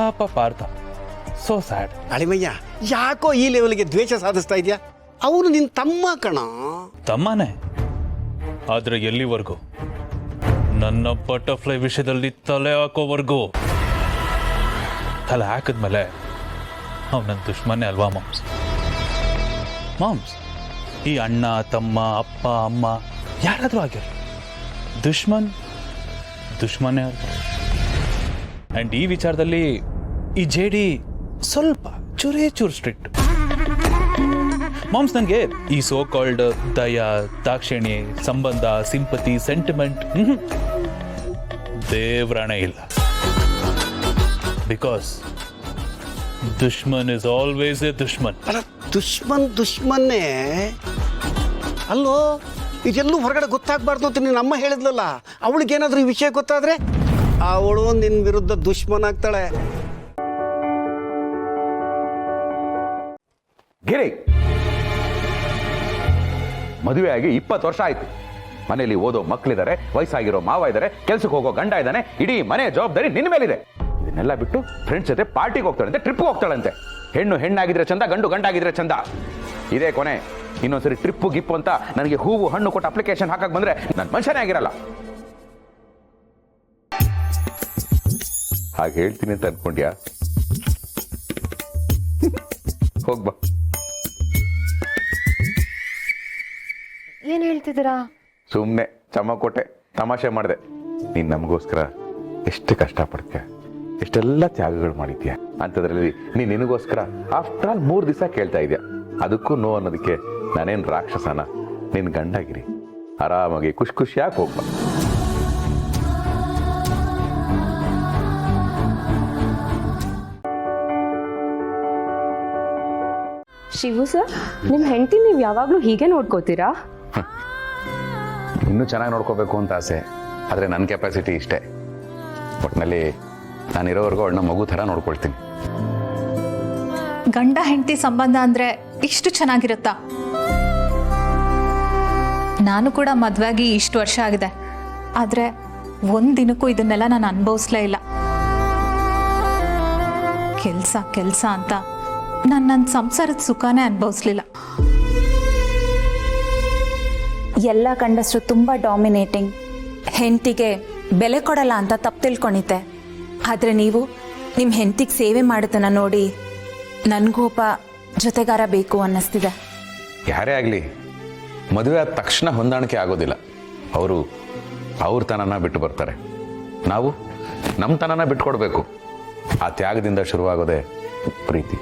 ಪಾಪ Partha, so sad. ಅಳಿಮಯ್ಯ, ಯಾಕೋ ಈ ಲೆವೆಲ್ಗೆ ದ್ವೇಷ ಸಾಧಿಸ್ತಾ ಇದೆಯಾ? ಅವನು ನಿನ್ನ ತಮ್ಮ ಕಣ. ತಮ್ಮನೇ, ಆದ್ರೆ ಎಲ್ಲಿವರೆಗೂ? ನನ್ನ ಬಟರ್ಫ್ಲೈ ವಿಷಯದಲ್ಲಿ ತಲೆ ಹಾಕೋವರೆಗೂ. ತಲೆ ಹಾಕಿದ್ಮೇಲೆ ಅವ್ ನನ್ನ ದುಶ್ಮನೆ ಅಲ್ವಾ ಮಾಮ್ಸ್? ಮಾಮ್ಸ್, ಈ ಅಣ್ಣ ತಮ್ಮ ಅಪ್ಪ ಅಮ್ಮ ಯಾರಾದರೂ ಆಗಿರಲಿ, ದುಶ್ಮನೇ ಅವ್ರು. ಆ್ಯಂಡ್ ಈ ವಿಚಾರದಲ್ಲಿ ಈ JD ಸ್ವಲ್ಪ ಚೂರು ಸ್ಟ್ರಿಕ್ಟ್. ಮಾಮ್ಸ್, ನನಗೆ ಈ ಸೋ ಕಾಲ್ಡ್ ದಯಾ, ದಾಕ್ಷಿಣ್ಯ, ಸಂಬಂಧ, ಸಿಂಪತಿ, ಸೆಂಟಿಮೆಂಟ್ ದೇವ್ರಾಣೆ ಇಲ್ಲ. ಬಿಕಾಸ್ ದುಶ್ಮನ್ ಇಸ್ ಆಲ್ವೇಸ್ ಎ ದುಶ್ಮನ್. ಅಲ್ಲ, ದುಶ್ಮನ್ನೇ ಅಲ್ಲೋ. ಇದೆಲ್ಲೂ ಹೊರಗಡೆ ಗೊತ್ತಾಗಬಾರ್ದು ಅಂತ ನಿನ್ನ ಅಮ್ಮ ಹೇಳಿದ್ಲಲ್ಲ. ಅವಳಿಗೇನಾದ್ರೂ ಈ ವಿಷಯ ಗೊತ್ತಾದ್ರೆ ಅವಳು ನಿನ್ನ ವಿರುದ್ಧ ದುಶ್ಮನ್ ಆಗ್ತಾಳೆ. ಗಿರಿ, ಮದುವೆ ಆಗಿ 20 ವರ್ಷ ಆಯ್ತು. ಮನೆಯಲ್ಲಿ ಓದೋ ಮಕ್ಕಳಿದ್ದಾರೆ, ವಯಸ್ಸಾಗಿರೋ ಮಾವ ಇದ್ದಾರೆ, ಕೆಲ್ಸಕ್ಕೆ ಹೋಗೋ ಗಂಡ ಇದ್ದಾನೆ. ಇಡೀ ಮನೆ ಜವಾಬ್ದಾರಿ ನಿನ್ನ ಮೇಲಿದೆ. ಇದನ್ನೆಲ್ಲ ಬಿಟ್ಟು ಫ್ರೆಂಡ್ಸ್ ಜೊತೆ ಪಾರ್ಟಿಗೆ ಹೋಗ್ತಾಳಂತೆ, ಟ್ರಿಪ್ಗೆ ಹೋಗ್ತಾಳಂತೆ. ಹೆಣ್ಣಾಗಿದ್ರೆ ಚಂದ, ಗಂಡಾಗಿದ್ರೆ ಚಂದ. ಇದೇ ಕೊನೆ. ಇನ್ನೊಂದ್ಸರಿ ಟ್ರಿಪ್ಪು ಗಿಪ್ಪು ಅಂತ ನನಗೆ ಹೂವು ಹಣ್ಣು ಕೊಟ್ಟು ಅಪ್ಲಿಕೇಶನ್ ಹಾಕಕ್ ಬಂದ್ರೆ ನಾನು ಮನುಷ್ಯನೇ ಆಗಿರಲ್ಲ. ಹಾಗೆ ಹೇಳ್ತೀನಿ ಅಂತ ಅನ್ಕೊಂಡ್ಯಾ? ಹೋಗ್ಬಾ. ಏನ್ ಹೇಳ್ತಿದ್ದೀರಾ? ಸುಮ್ಮನೆ ಚಮಕೋಟೆ ತಮಾಷೆ ಮಾಡಿದೆ. ನೀನ್ ನಮಗೋಸ್ಕರ ಎಷ್ಟು ಕಷ್ಟಪಡ್ತೀಯ, ಎಷ್ಟೆಲ್ಲ ತ್ಯಾಗಗಳು ಮಾಡಿದ್ಯಾ. ಅಂಥದ್ರಲ್ಲಿ ನೀನ್ ನಿನಗೋಸ್ಕರ ಆಫ್ಟರ್ ಆಲ್ 3 ದಿವಸ ಕೇಳ್ತಾ ಇದೆಯಾ. ಅದಕ್ಕೂ ನೋ ಅನ್ನೋದಕ್ಕೆ ನಾನೇನ್ ರಾಕ್ಷಸನ? ನಿನ್ ಗಂಡಾಗಿರಿ, ಆರಾಮಾಗಿ ಖುಷಿಯಾಗಿ ಹೋಗ್ಬಾ. ಶಿವು ಸರ್, ನಿಮ್ಮ ಹೆಂಡತಿ ನೀವು ಯಾವಾಗಲೂ ಹೀಗೆ ನೋಡ್ಕೋತೀರಾ? ಇನ್ನೂ ಚೆನ್ನಾಗಿ ನೋಡ್ಕೋಬೇಕು ಅಂತ ಆಸೆ, ಆದರೆ ನನ್ನ ಕೆಪಾಸಿಟಿ ಇಷ್ಟೇ. ಒಟ್ಟಿನಲ್ಲಿ ನಾನಿರೋವರೆಗೂ ಅವಳನ್ನ ಮಗು ಥರ ನೋಡ್ಕೊಳ್ತೀನಿ. ಗಂಡ ಹೆಂಡತಿ ಸಂಬಂಧ ಅಂದರೆ ಇಷ್ಟು ಚೆನ್ನಾಗಿರುತ್ತಾ? ನಾನು ಕೂಡ ಮದುವೆಯಾಗಿ ಇಷ್ಟು ವರ್ಷ ಆಗಿದೆ, ಆದರೆ ಒಂದಿನಕ್ಕೂ ಇದನ್ನೆಲ್ಲ ನಾನು ಅನುಭವಿಸ್ಲೇ ಇಲ್ಲ. ಕೆಲಸ ಅಂತ ನನ್ನ ಸಂಸಾರದ ಸುಖನೇ ಅನುಭವಿಸ್ಲಿಲ್ಲ. ಎಲ್ಲ ಗಂಡಸರು ತುಂಬ ಡಾಮಿನೇಟಿಂಗ್, ಹೆಂಡತಿಗೆ ಬೆಲೆ ಕೊಡಲ್ಲ ಅಂತ ತಪ್ಪು ತಿಳ್ಕೊಂಡಿದ್ದೆ. ಆದರೆ ನೀವು ನಿಮ್ಮ ಹೆಂಡತಿಗೆ ಸೇವೆ ಮಾಡೋದನ್ನು ನೋಡಿ ನನಗೂ ಒಬ್ಬ ಜೊತೆಗಾರ ಬೇಕು ಅನ್ನಿಸ್ತಿದೆ. ಯಾರೇ ಆಗಲಿ ಮದುವೆ ಆದ ತಕ್ಷಣ ಹೊಂದಾಣಿಕೆ ಆಗೋದಿಲ್ಲ. ಅವರು ಅವ್ರ ತನನ ಬಿಟ್ಟು ಬರ್ತಾರೆ, ನಾವು ನಮ್ಮ ತನನ ಬಿಟ್ಕೊಡ್ಬೇಕು. ಆ ತ್ಯಾಗದಿಂದ ಶುರುವಾಗೋದೇ ಪ್ರೀತಿ.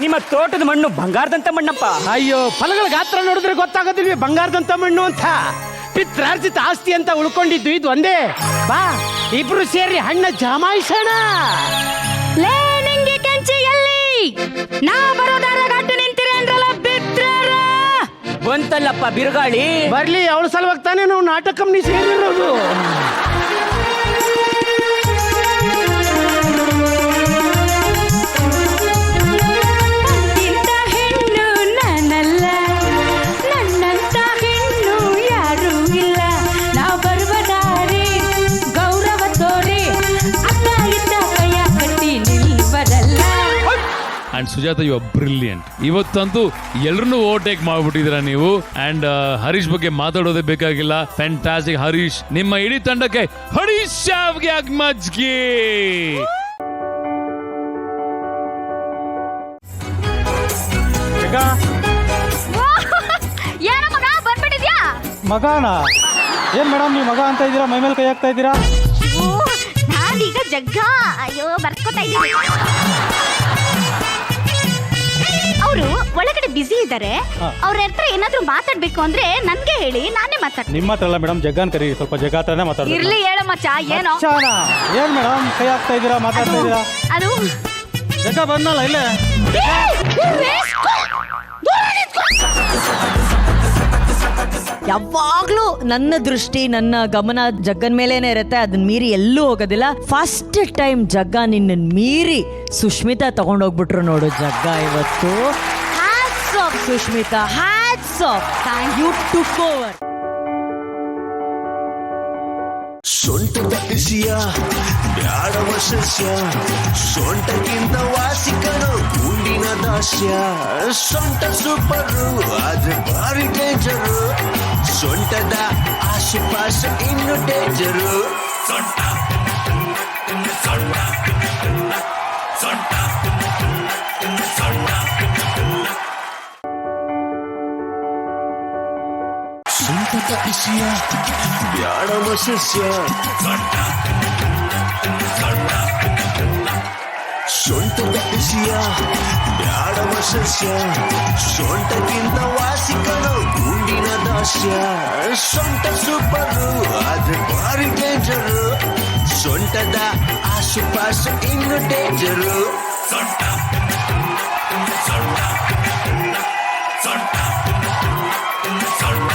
ನಿಮ್ಮ ತೋಟದ ಮಣ್ಣು ಬಂಗಾರದಂತ ಮಣ್ಣಪ್ಪ. ಅಯ್ಯೋ, ಫಲಗಳ ಗಾತ್ರ ನೋಡಿದ್ರೆ ಗೊತ್ತಾಗೋದಿಲ್ವಿ ಬಂಗಾರದಂತ ಮಣ್ಣು ಅಂತ. ಪಿತ್ರಾರ್ಜಿತ ಆಸ್ತಿ ಅಂತ ಉಳ್ಕೊಂಡಿದ್ದು ಇದು ಒಂದೇ. ಬಾ, ಇಬ್ರು ಸೇರಿ ಹಣ್ಣ ಜಮಾಯಿಸೋಣ. ನಿಂಗೆ ಕೆಂಚಿಯಲ್ಲಿ ನಾ ಬರೋದಾರ ಗಟ್ಟು ನಿಂತಿರೇನ್ರಲ್ಲ ಬಿಟ್ರಾರ. ಬಂತಲ್ಲಪ್ಪ ಬಿರುಗಾಳಿ. ಬರ್ಲಿ, ಅವಳ ಸಲುವಾಗಿ ತಾನೇ ನಾವು ನಾಟಕ ಕಂಪ್ನಿ ಸೇರಿರೋದು. And Sujata, you are brilliant. ಇವತ್ತಂತೂ ಎಲ್ಲರನ್ನೂ ಓವರ್ಟೇಕ್ ಮಾಡ್ಬಿಟ್ಟಿದ್ದೀರಾ ನೀವು. ಅಂಡ್ ಹರೀಶ್ ಬಗ್ಗೆ ಮಾತಾಡೋದೇ ಬೇಕಾಗಿಲ್ಲ. ಫ್ಯಾಂಟಾಸ್ಟಿಕ್ ಹರೀಶ್. ನಿಮ್ಮ ಇಡೀ ತಂಡಕ್ಕೆ ಹರೀಶ್ ಶಾವ್ಗೆ ಅಗ್ಮಜ್ಗೆ. ಮಗನ ಏನ್ ಮೇಡಮ್, ನೀವು ಮಗ ಅಂತ ಇದ್ದೀರಾ, ಮೈ ಮೇಲೆ ಕೈ ಹಾಕ್ತಾ ಇದ್ದೀರಾ? ನಾನೀಗ ಜಗ್ಗ ಅಯ್ಯೋ ಬರ್ಕೋತಾ ಇದ್ದೀನಿ. ಅವರು ಒಳಗಡೆ ಬಿಸಿ ಇದ್ದಾರೆ. ಅವ್ರ ಹತ್ರ ಏನಾದ್ರೂ ಮಾತಾಡ್ಬೇಕು ಅಂದ್ರೆ ನನ್ಗೆ ಹೇಳಿ, ನಾನೇ ಮಾತಾಡ್ತೀನಿ. ನಿಮ್ಮ ಹತ್ರ ಅಲ್ಲ ಮೇಡಮ್, ಜಗ್ಗನ್ ಕರಿ. ಸ್ವಲ್ಪ ಜಗ್ಗ ಹತ್ರನೇ ಮಾತಾಡ್ತೀನಿ. ಇರ್ಲಿ, ಹೇಳ ಮಚ್ಚ. ಏನೋ ಏನ್ ಮೇಡಮ್ ಕೈ ಹಾಕ್ತಾ ಇದ್ದೀರಾ, ಮಾತಾಡ್ತಾ ಇದ್ದೀರಾ? ಅದು ಜಗ್ಗ ಬಂದಲ್ಲ ಇಲ್ಲೇ. ಯಾವಾಗ್ಲೂ ನನ್ನ ದೃಷ್ಟಿ, ನನ್ನ ಗಮನ ಜಗ್ಗನ್ ಮೇಲೇನೆ ಇರುತ್ತೆ. ಅದನ್ನ ಮೀರಿ ಎಲ್ಲೂ ಹೋಗೋದಿಲ್ಲ. ಫಸ್ಟ್ ಟೈಮ್ ಜಗ್ಗ ನಿನ್ನ ಮೀರಿ ಸುಷ್ಮಿತಾ ತಗೊಂಡೋಗ್ಬಿಟ್ರು ನೋಡು. ಜಗ್ಗ ಇವತ್ತು hats off Sushmita, hats off. You took over. ಸೊಂಟದ ಬಿಸಿಯ ಬ್ಯಾಡವ ಸಸ್ಯ ಸೊಂಟಕ್ಕಿಂತ ವಾಸಿಕನು ಗುಂಡಿನ ದಾಸ್ಯ ಸೊಂಟ ಸೂಪರು ಆದ್ರೆ ಭಾರಿ ಡೇಂಜರು ಸೊಂಟದ ಆಸುಪಾಸ ಇನ್ನು ಡೇಂಜರು ಸೊಂಟ ಸೊಂಟ ಸೊಂಟ ಸೊಂಟ ಸೊಂಟದ ಬಿಸಿಯ ಬ್ಯಾಡವ ಸಸ್ಯ ಸೊಂಟದ ಬಿಸಿಯ ಬ್ಯಾಡವ ಸಸ್ಯ ಸೊಂಟಕ್ಕಿಂತ ವಾಸಿಕನು ಗುಂಡಿನ ದಾಸ್ಯ ಸೊಂಟ ಸೂಪರು ಆದ್ರೆ ಭಾರಿ ಡೇಂಜರು ಸೊಂಟದ ಆಸುಪಾಸ ಇನ್ನು ಡೇಂಜರು ಸೊಂಟ ಸೊಂಟ ಸೊಂಟ ಸೊಂಟ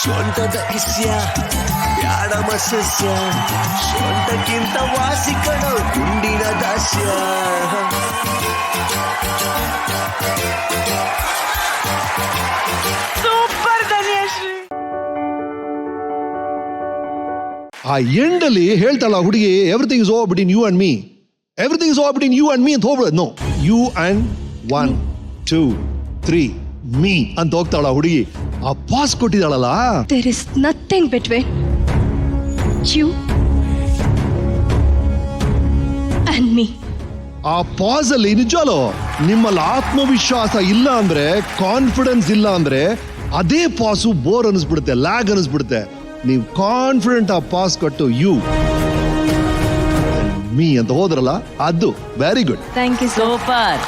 ಸೊಂಟದ ಇಸ್ಯ ಬ್ಯಾಡವ ಸಸ್ಯ ಸೊಂಟಕ್ಕಿಂತ ವಾಸಿಕನು ಗುಂಡಿನ ದಾಸ್ಯ ಆ ಎಂಡಲ್ಲಿ ಹೇಳ್ತಾಳ ಹುಡುಗಿ everything is over between you and me everything is over between you and me ಅಂತ ಹೋಗ್ಬಿಡೋದು ನೋ ಯು ಅಂಡ್ 1 2 3 ಮೀ ಅಂತ ಹೋಗ್ತಾಳ ಹುಡುಗಿ ಆ ಪಾಸ್ ಕೊಟ್ಟಿದ್ದಾಳಲ್ಲ there is nothing between you and me ಆ ಪಾಸ್ ಅಲ್ಲಿ ನಿಜಾಲೋ ನಿಮ್ಮಲ್ಲಿ ಆತ್ಮವಿಶ್ವಾಸ ಇಲ್ಲ ಅಂದ್ರೆ ಕಾನ್ಫಿಡೆನ್ಸ್ ಇಲ್ಲ ಅಂದ್ರೆ ಅದೇ ಪಾಸು ಬೋರ್ ಅನಿಸ್ಬಿಡುತ್ತೆ ಲ್ಯಾಗ್ ಅನಿಸ್ಬಿಡುತ್ತೆ ನೀವು ಕಾನ್ಫಿಡೆಂಟ್ ಆ ಪಾಸ್ ಕೊಟ್ಟು ಯು ಮೀ ಅಂತ ಹೋದ್ರಲ್ಲ ಅದು very good thank you super